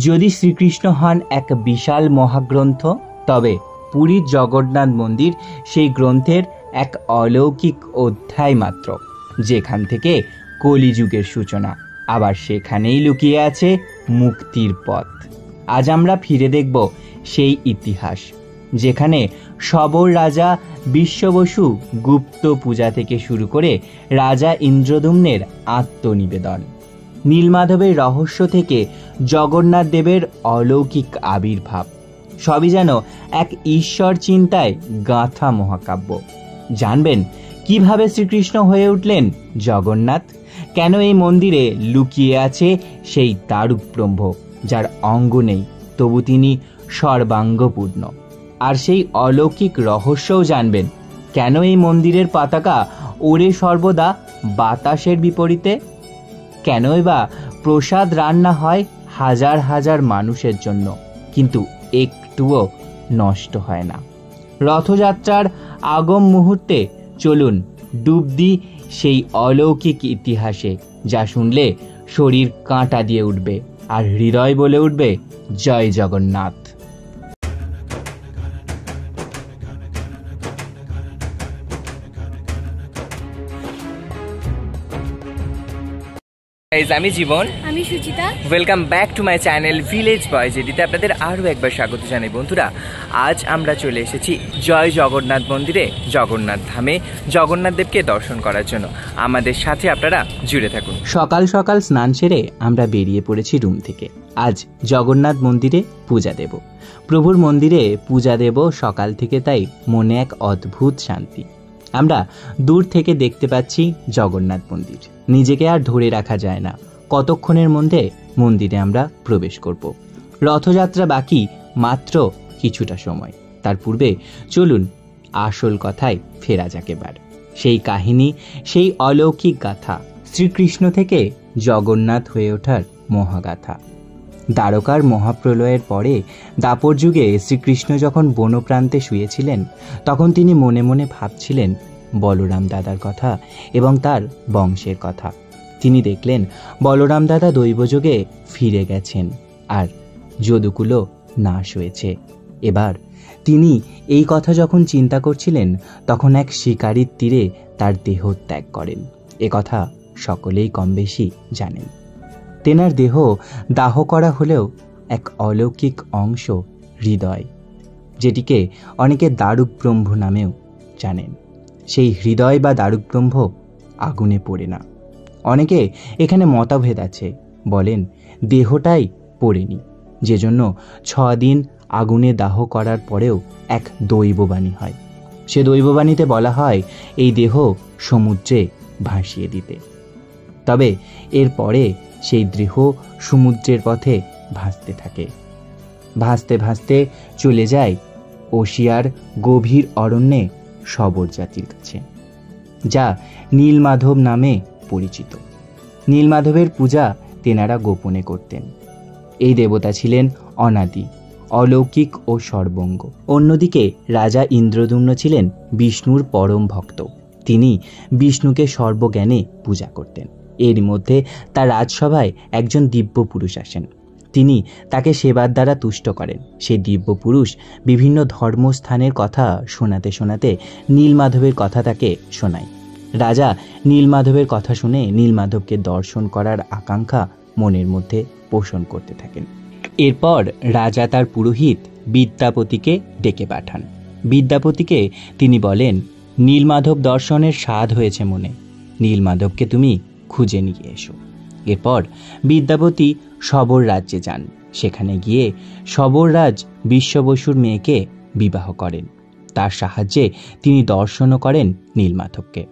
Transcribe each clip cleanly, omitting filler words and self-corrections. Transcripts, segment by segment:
যদি শ্রীকৃষ্ণ হন এক বিশাল মহাগ্রন্থ, তবে পুরীর জগন্নাথ মন্দির সেই গ্রন্থের এক অলৌকিক অধ্যায় মাত্র, যেখান থেকে কলিযুগের সূচনা। আবার সেখানেই লুকিয়ে আছে মুক্তির পথ। আজ আমরা ফিরে দেখব সেই ইতিহাস, যেখানে সবর রাজা বিশ্ববসু গুপ্ত পূজা থেকে শুরু করে রাজা ইন্দ্রদ্যুম্নের আত্মনিবেদন, নীলমাধবের রহস্য থেকে জগন্নাথ দেবের অলৌকিক আবির্ভাব, সবই যেন এক ঈশ্বর চিন্তায় গাঁথা মহাকাব্য। জানবেন কিভাবে শ্রীকৃষ্ণ হয়ে উঠলেন জগন্নাথ, কেন এই মন্দিরে লুকিয়ে আছে সেই দারুক ব্রহ্ম যার অঙ্গ নেই তবু তিনি সর্বাঙ্গপূর্ণ। আর সেই অলৌকিক রহস্যও জানবেন কেন এই মন্দিরের পতাকা ওড়ে সর্বদা বাতাসের বিপরীতে, কেনই বা প্রসাদ রান্না হয় হাজার হাজার মানুষের জন্য কিন্তু একটুও নষ্ট হয় না। রথযাত্রার আগম মুহূর্তে চলুন ডুব দিই সেই অলৌকিক ইতিহাসে, যা শুনলে শরীর কাঁটা দিয়ে উঠবে আর হৃদয় বলে উঠবে জয় জগন্নাথ। আমি জীবন, আমি Suchita. Welcome back to my channel village বয়, যেটিতে আপনাদের আরও একবার স্বাগত জানাই। বন্ধুরা, আজ আমরা চলে এসেছি জয় জগন্নাথ মন্দিরে, জগন্নাথ ধামে জগন্নাথ দেবকে দর্শন করার জন্য। আমাদের সাথে আপনারা জুড়ে থাকুন। সকাল সকাল স্নান সেরে আমরা বেরিয়ে পড়েছি রুম থেকে। আজ জগন্নাথ মন্দিরে পূজা দেব, প্রভুর মন্দিরে পূজা দেব সকাল থেকে, তাই মনে এক অদ্ভুত শান্তি। আমরা দূর থেকে দেখতে পাচ্ছি জগন্নাথ মন্দির, নিজেকে আর ধরে রাখা যায় না কতক্ষণের মধ্যে মন্দিরে আমরা প্রবেশ করব। রথযাত্রা বাকি মাত্র কিছুটা সময়, তার পূর্বে চলুন আসল কথায় ফেরা যাক এবার। সেই কাহিনী, সেই অলৌকিক গাথা, শ্রীকৃষ্ণ থেকে জগন্নাথ হয়ে ওঠার মহাগাথা। দ্বারকার মহাপ্রলয়ের পরে দাপর যুগে শ্রীকৃষ্ণ যখন বনপ্রান্তে শুয়েছিলেন, তখন তিনি মনে মনে ভাবছিলেন বলরাম দাদার কথা এবং তার বংশের কথা। তিনি দেখলেন বলরাম দাদা দৈবযোগে ফিরে গেছেন আর যদুকুলও নাশ হয়েছে। এবার তিনি এই কথা যখন চিন্তা করছিলেন, তখন এক শিকারীর তীরে তার দেহ ত্যাগ করেন। এ কথা সকলেই কম বেশি জানেন। তেনার দেহ দাহ করা হলেও এক অলৌকিক অংশ হৃদয়, যেটিকে অনেকে দারুক ব্রহ্ম নামেও জানেন, সেই হৃদয় বা দারুক ব্রহ্ম আগুনে পড়ে না। অনেকে এখানে মতভেদ আছে, বলেন দেহটাই পড়েনি, যেজন্য 6 দিন আগুনে দাহ করার পরেও এক দৈববাণী হয়। সে দৈববাণীতে বলা হয় এই দেহ সমুদ্রে ভাসিয়ে দিতে। তবে এরপরে সেই দেহ সমুদ্রের পথে ভাসতে থাকে, ভাসতে ভাসতে চলে যায় ওশিয়ার গভীর অরণ্যে সবর জাতির কাছে, যা নীলমাধব নামে পরিচিত। নীলমাধবের পূজা তেনারা গোপনে করতেন। এই দেবতা ছিলেন অনাদি, অলৌকিক ও সর্বঙ্গ। অন্যদিকে রাজা ইন্দ্রদ্যুম্ন ছিলেন বিষ্ণুর পরম ভক্ত। তিনি বিষ্ণুকে সর্বজ্ঞানে পূজা করতেন। এর মধ্যে তার রাজসভায় একজন দিব্য পুরুষ আসেন। তিনি তাকে সেবার দ্বারা তুষ্ট করেন। সেই দিব্য পুরুষ বিভিন্ন ধর্মস্থানের কথা শোনাতে শোনাতে নীলমাধবের কথা তাকে শোনায়। রাজা নীলমাধবের কথা শুনে নীলমাধবকে দর্শন করার আকাঙ্ক্ষা মনের মধ্যে পোষণ করতে থাকেন। এরপর রাজা তার পুরোহিত বিদ্যাপতিকে ডেকে পাঠান। বিদ্যাপতিকে তিনি বলেন, নীলমাধব দর্শনের স্বাদ হয়েছে মনে, নীলমাধবকে তুমি খুঁজে নিয়ে এসো। এরপর বিদ্যাপতি সবর রাজ্যে যান। সেখানে গিয়ে সবররাজ বিশ্ববসুর মেয়েকে বিবাহ করেন। তার সাহায্যে তিনি দর্শনও করেন নীলমাধবকে।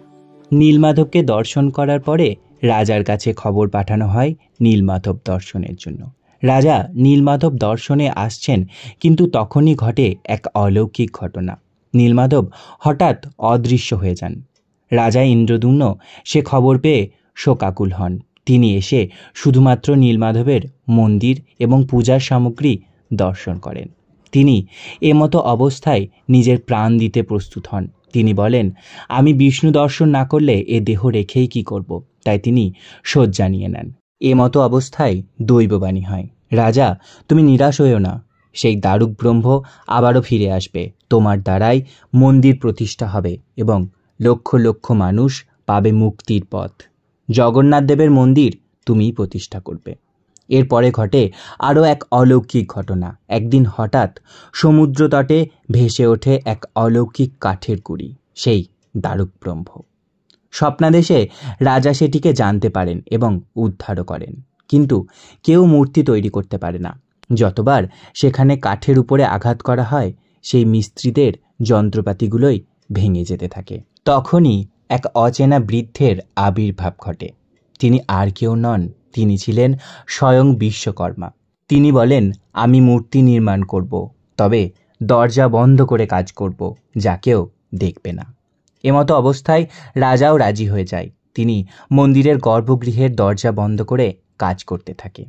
নীলমাধবকে দর্শন করার পরে রাজার কাছে খবর পাঠানো হয় নীলমাধব দর্শনের জন্য। রাজা নীলমাধব দর্শনে আসছেন, কিন্তু তখনই ঘটে এক অলৌকিক ঘটনা। নীলমাধব হঠাৎ অদৃশ্য হয়ে যান। রাজা ইন্দ্রদ্যুম্ন সে খবর পেয়ে শোকাকুল হন। তিনি এসে শুধুমাত্র নীলমাধবের মন্দির এবং পূজার সামগ্রী দর্শন করেন। তিনি এমতো অবস্থায় নিজের প্রাণ দিতে প্রস্তুত হন। তিনি বলেন, আমি বিষ্ণু দর্শন না করলে এ দেহ রেখেই কি করব। তাই তিনি শয্যা নিয়ে নেন। এমতো অবস্থায় দৈববাণী হয়, রাজা, তুমি নিরাশ হইও না, সেই দারুক ব্রহ্ম আবারও ফিরে আসবে। তোমার দ্বারাই মন্দির প্রতিষ্ঠা হবে এবং লক্ষ লক্ষ মানুষ পাবে মুক্তির পথ। জগন্নাথ দেবের মন্দির তুমিই প্রতিষ্ঠা করবে। এরপরে ঘটে আরও এক অলৌকিক ঘটনা। একদিন হঠাৎ সমুদ্র তটে ভেসে ওঠে এক অলৌকিক কাঠের কুড়ি, সেই দারুক ব্রহ্ম। স্বপ্নাদেশে রাজা সেটিকে জানতে পারেন এবং উদ্ধারও করেন, কিন্তু কেউ মূর্তি তৈরি করতে পারে না। যতবার সেখানে কাঠের উপরে আঘাত করা হয়, সেই মিস্ত্রিদের যন্ত্রপাতিগুলোই ভেঙে যেতে থাকে। তখনই এক অচেনা বৃদ্ধের আবির্ভাব ঘটে। তিনি আর কেউ নন, তিনি ছিলেন স্বয়ং বিশ্বকর্মা। তিনি বলেন, আমি মূর্তি নির্মাণ করব, তবে দরজা বন্ধ করে কাজ করব, যা কেউ দেখবে না। এমতো অবস্থায় রাজাও রাজি হয়ে যায়। তিনি মন্দিরের গর্ভগৃহের দরজা বন্ধ করে কাজ করতে থাকে।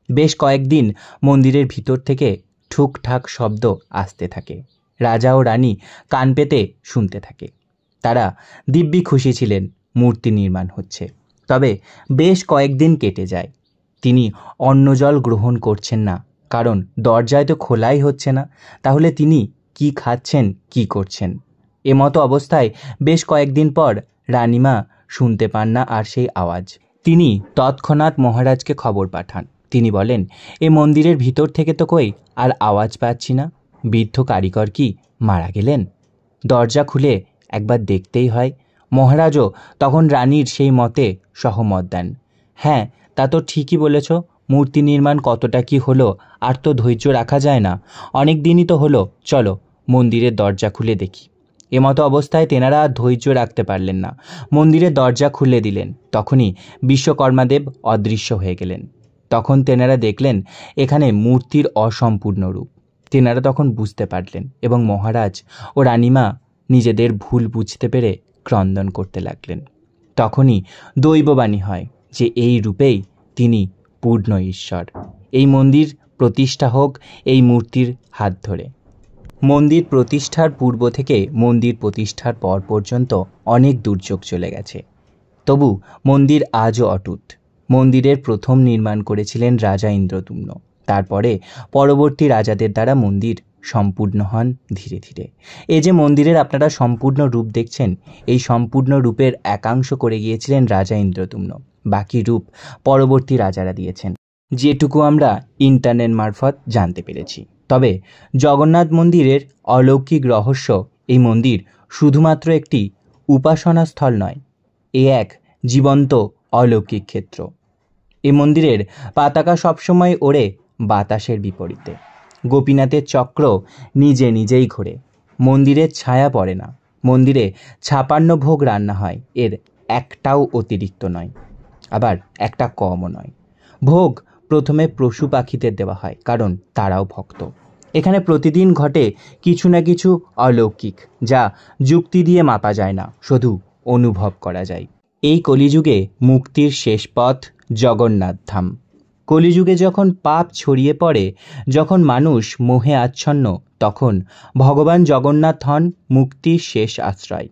বেশ কয়েকদিন মন্দিরের ভিতর থেকে ঠুকঠাক শব্দ আসতে থাকে। রাজা ও রানী কান পেতে শুনতে থাকে। তারা দিব্যি খুশি ছিলেন মূর্তি নির্মাণ হচ্ছে। তবে বেশ কয়েকদিন কেটে যায়। তিনি অন্ন জল গ্রহণ করছেন না, কারণ দরজায় তো খোলাই হচ্ছে না। তাহলে তিনি কি খাচ্ছেন, কি করছেন? এমতো অবস্থায় বেশ কয়েকদিন পর রানীমা শুনতে পান না আর সেই আওয়াজ। তিনি তৎক্ষণাৎ মহারাজকে খবর পাঠান। তিনি বলেন, এ মন্দিরের ভিতর থেকে তো কই আর আওয়াজ পাচ্ছি না। বৃদ্ধ কারিগর কি মারা গেলেন? দরজা খুলে একবার দেখতেই হয়। মহারাজও তখন রানীর সেই মতে সহমত দেন। হ্যাঁ, তা তো ঠিকই বলেছ, মূর্তি নির্মাণ কতটা কি হলো, আর তো ধৈর্য রাখা যায় না। অনেক দিনই তো হলো, চলো মন্দিরের দরজা খুলে দেখি। এমতো অবস্থায় তেনারা আর ধৈর্য রাখতে পারলেন না। মন্দিরের দরজা খুলে দিলেন। তখনই বিশ্বকর্মাদেব অদৃশ্য হয়ে গেলেন। তখন তেনারা দেখলেন এখানে মূর্তির অসম্পূর্ণ রূপ। তেনারা তখন বুঝতে পারলেন এবং মহারাজ ও রানীমা নিজেদের ভুল বুঝতে পেরে ক্রন্দন করতে লাগলেন। তখনই দৈববাণী হয় যে এই রূপেই তিনি পূর্ণ ঈশ্বর। এই মন্দির প্রতিষ্ঠা হোক এই মূর্তির হাত ধরে। মন্দির প্রতিষ্ঠার পূর্ব থেকে মন্দির প্রতিষ্ঠার পর পর্যন্ত অনেক দুর্যোগ চলে গেছে, তবু মন্দির আজও অটুট। মন্দিরের প্রথম নির্মাণ করেছিলেন রাজা ইন্দ্রদ্যুম্ন। তারপরে পরবর্তী রাজাদের দ্বারা মন্দির সম্পূর্ণ হন ধীরে ধীরে। এই যে মন্দিরের আপনারা সম্পূর্ণ রূপ দেখছেন, এই সম্পূর্ণ রূপের একাংশ করে গিয়েছিলেন রাজা ইন্দ্রদ্যুম্ন। বাকি রূপ পরবর্তী রাজারা দিয়েছেন, যেটুকু আমরা ইন্টারনেট মারফত জানতে পেরেছি। তবে জগন্নাথ মন্দিরের অলৌকিক রহস্য, এই মন্দির শুধুমাত্র একটি উপাসনা স্থল নয়, এ এক জীবন্ত অলৌকিক ক্ষেত্র। এই মন্দিরের পতাকা সবসময় ওড়ে বাতাসের বিপরীতে। গোপীনাথের চক্র নিজে নিজেই ঘোরে। মন্দিরের ছায়া পড়ে না। মন্দিরে 56 ভোগ রান্না হয়, এর একটাও অতিরিক্ত নয়, আবার একটা কমও নয়। ভোগ প্রথমে পশু পাখিদের দেওয়া হয়, কারণ তারাও ভক্ত। এখানে প্রতিদিন ঘটে কিছু না কিছু অলৌকিক, যা যুক্তি দিয়ে মাপা যায় না, শুধু অনুভব করা যায়। এই কলিযুগে মুক্তির শেষ পথ জগন্নাথ ধাম। কলিযুগে যখন পাপ ছড়িয়ে পড়ে, যখন মানুষ মোহে আচ্ছন্ন, তখন ভগবান জগন্নাথ হন মুক্তির শেষ আশ্রয়।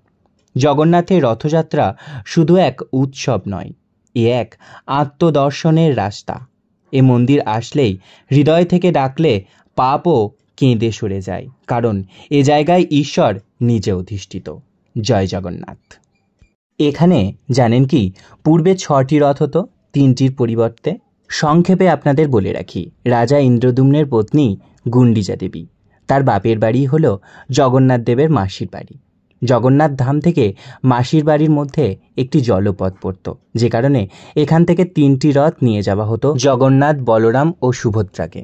জগন্নাথের রথযাত্রা শুধু এক উৎসব নয়, এ এক আত্মদর্শনের রাস্তা। এ মন্দির আসলেই, হৃদয় থেকে ডাকলে পাপও কেঁদে সরে যায়, কারণ এ জায়গায় ঈশ্বর নিজে অধিষ্ঠিত। জয় জগন্নাথ। এখানে জানেন কি, পূর্বে 6টি রথ হতো, 3টির পরিবর্তে। সংক্ষেপে আপনাদের বলে রাখি, রাজা ইন্দ্রদ্যুম্নের পত্নী গুন্ডিচা দেবী, তার বাপের বাড়ি হলো জগন্নাথ দেবের মাসির বাড়ি। জগন্নাথ ধাম থেকে মাসির বাড়ির মধ্যে একটি জলপথ পড়ত, যে কারণে এখান থেকে 3টি রথ নিয়ে যাওয়া হতো জগন্নাথ, বলরাম ও সুভদ্রাকে।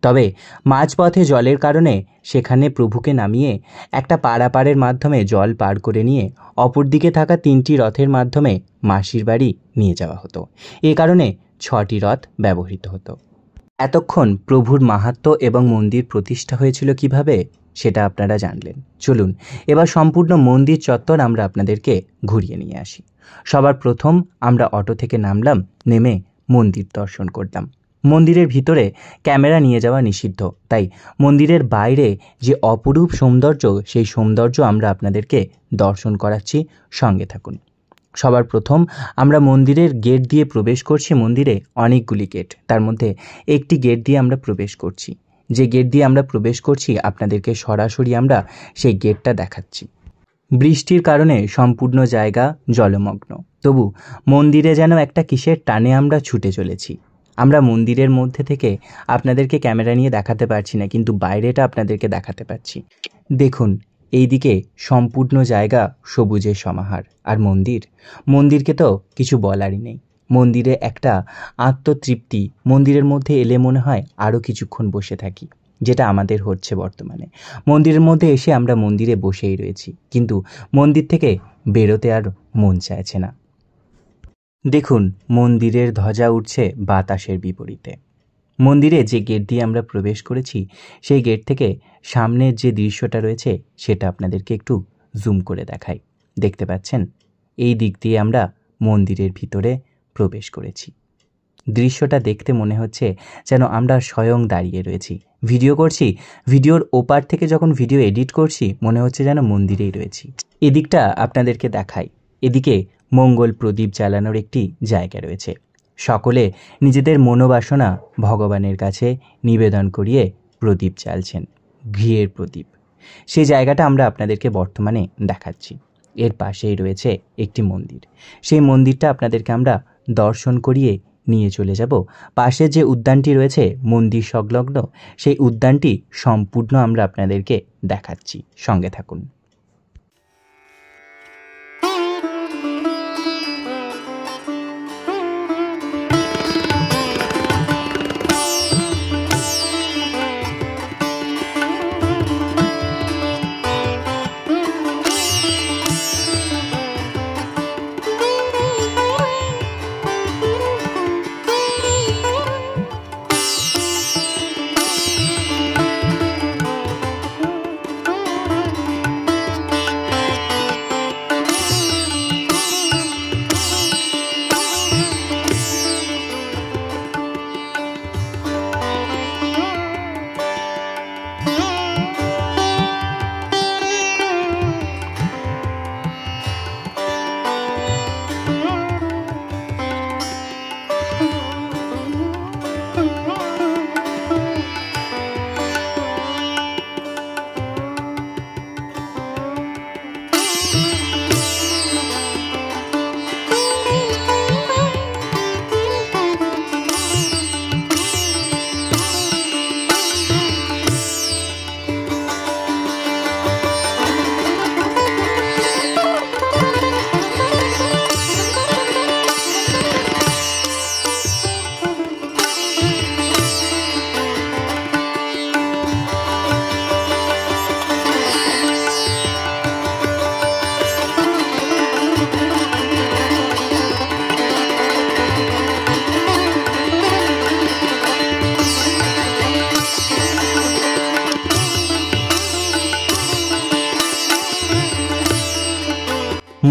তবে মাঝপথে জলের কারণে সেখানে প্রভুকে নামিয়ে একটা পারাপারের মাধ্যমে জল পার করে নিয়ে অপরদিকে থাকা 3টি রথের মাধ্যমে মাসির বাড়ি নিয়ে যাওয়া হতো। এ কারণে 6টি রথ ব্যবহৃত হতো। এতক্ষণ প্রভুর মাহাত্ম্য এবং মন্দির প্রতিষ্ঠা হয়েছিল কিভাবে, সেটা আপনারা জানলেন। চলুন এবার সম্পূর্ণ মন্দির চত্বর আমরা আপনাদেরকে ঘুরিয়ে নিয়ে আসি। সবার প্রথম আমরা অটো থেকে নামলাম, নেমে মন্দির দর্শন করলাম। মন্দিরের ভিতরে ক্যামেরা নিয়ে যাওয়া নিষিদ্ধ, তাই মন্দিরের বাইরে যে অপরূপ সৌন্দর্য, সেই সৌন্দর্য আমরা আপনাদেরকে দর্শন করাচ্ছি। সঙ্গে থাকুন। সবার প্রথম আমরা মন্দিরের গেট দিয়ে প্রবেশ করছি। মন্দিরে অনেকগুলি গেট, তার মধ্যে একটি গেট দিয়ে আমরা প্রবেশ করছি। যে গেট দিয়ে আমরা প্রবেশ করছি আপনাদেরকে সরাসরি আমরা সেই গেটটা দেখাচ্ছি। বৃষ্টির কারণে সম্পূর্ণ জায়গা জলমগ্ন, তবু মন্দিরে যেন একটা কিসের টানে আমরা ছুটে চলেছি। আমরা মন্দিরের মধ্যে থেকে আপনাদেরকে ক্যামেরা নিয়ে দেখাতে পারছি না, কিন্তু বাইরেটা আপনাদেরকে দেখাতে পারছি। দেখুন, এইদিকে সম্পূর্ণ জায়গা সবুজের সমাহার। আর মন্দিরকে তো কিছু বলারই নেই। মন্দিরে একটা আত্মতৃপ্তি, মন্দিরের মধ্যে এলে মনে হয় আরও কিছুক্ষণ বসে থাকি, যেটা আমাদের হচ্ছে বর্তমানে। মন্দিরের মধ্যে এসে আমরা মন্দিরে বসেই রয়েছি, কিন্তু মন্দির থেকে বেরোতে আর মন চাইছে না। দেখুন, মন্দিরের ধ্বজা উঠছে বাতাসের বিপরীতে। মন্দিরে যে গেট দিয়ে আমরা প্রবেশ করেছি সেই গেট থেকে সামনের যে দৃশ্যটা রয়েছে সেটা আপনাদেরকে একটু জুম করে দেখাই। দেখতে পাচ্ছেন, এই দিক দিয়ে আমরা মন্দিরের ভিতরে প্রবেশ করেছি। দৃশ্যটা দেখতে মনে হচ্ছে যেন আমরা স্বয়ং দাঁড়িয়ে রয়েছি, ভিডিও করছি। ভিডিওর ওপার থেকে যখন ভিডিও এডিট করছি মনে হচ্ছে যেন মন্দিরেই রয়েছি। এদিকটা আপনাদেরকে দেখাই। এদিকে মঙ্গল প্রদীপ জ্বালানোর একটি জায়গা রয়েছে। সকলে নিজেদের মনোবাসনা ভগবানের কাছে নিবেদন করিয়ে প্রদীপ জ্বালছেন, ঘিয়ের প্রদীপ। সেই জায়গাটা আমরা আপনাদেরকে বর্তমানে দেখাচ্ছি। এর পাশেই রয়েছে একটি মন্দির। সেই মন্দিরটা আপনাদেরকে আমরা দর্শন করিয়ে নিয়ে চলে যাব। পাশে যে উদ্যানটি রয়েছে মন্দির সংলগ্ন, সেই উদ্যানটি সম্পূর্ণ আমরা আপনাদেরকে দেখাচ্ছি। সঙ্গে থাকুন।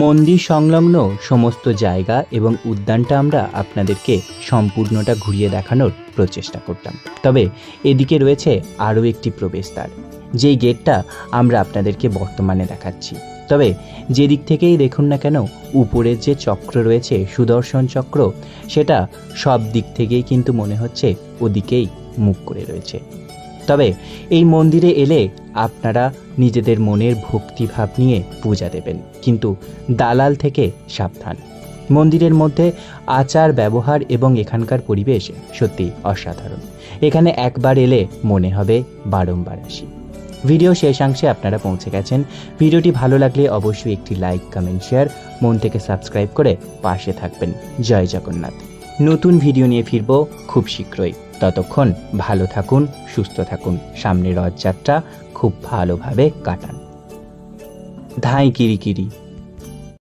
মন্দির সংলগ্ন সমস্ত জায়গা এবং উদ্যানটা আমরা আপনাদেরকে সম্পূর্ণটা ঘুরিয়ে দেখানোর প্রচেষ্টা করলাম। তবে এদিকে রয়েছে আরও একটি প্রবেশদ্বার, যেই গেটটা আমরা আপনাদেরকে বর্তমানে দেখাচ্ছি। তবে যেদিক থেকেই দেখুন না কেন, উপরের যে চক্র রয়েছে সুদর্শন চক্র, সেটা সব দিক থেকেই কিন্তু মনে হচ্ছে ওদিকেই মুখ করে রয়েছে। তবে এই মন্দিরে এলে আপনারা নিজেদের মনের ভক্তিভাব নিয়ে পূজা দেবেন, কিন্তু দালাল থেকে সাবধান। মন্দিরের মধ্যে আচার ব্যবহার এবং এখানকার পরিবেশ সত্যি অসাধারণ। এখানে একবার এলে মনে হবে বারংবার আসি। ভিডিও শেষাংশে আপনারা পৌঁছে গেছেন। ভিডিওটি ভালো লাগলে অবশ্যই একটি লাইক, কমেন্ট, শেয়ার, মন থেকে সাবস্ক্রাইব করে পাশে থাকবেন। জয় জগন্নাথ। নতুন ভিডিও নিয়ে ফিরব খুব শীঘ্রই। ততক্ষণ ভালো থাকুন, সুস্থ থাকুন। সামনের রথযাত্রা খুব ভালোভাবে কাটান। ধাই কিরি কিরি।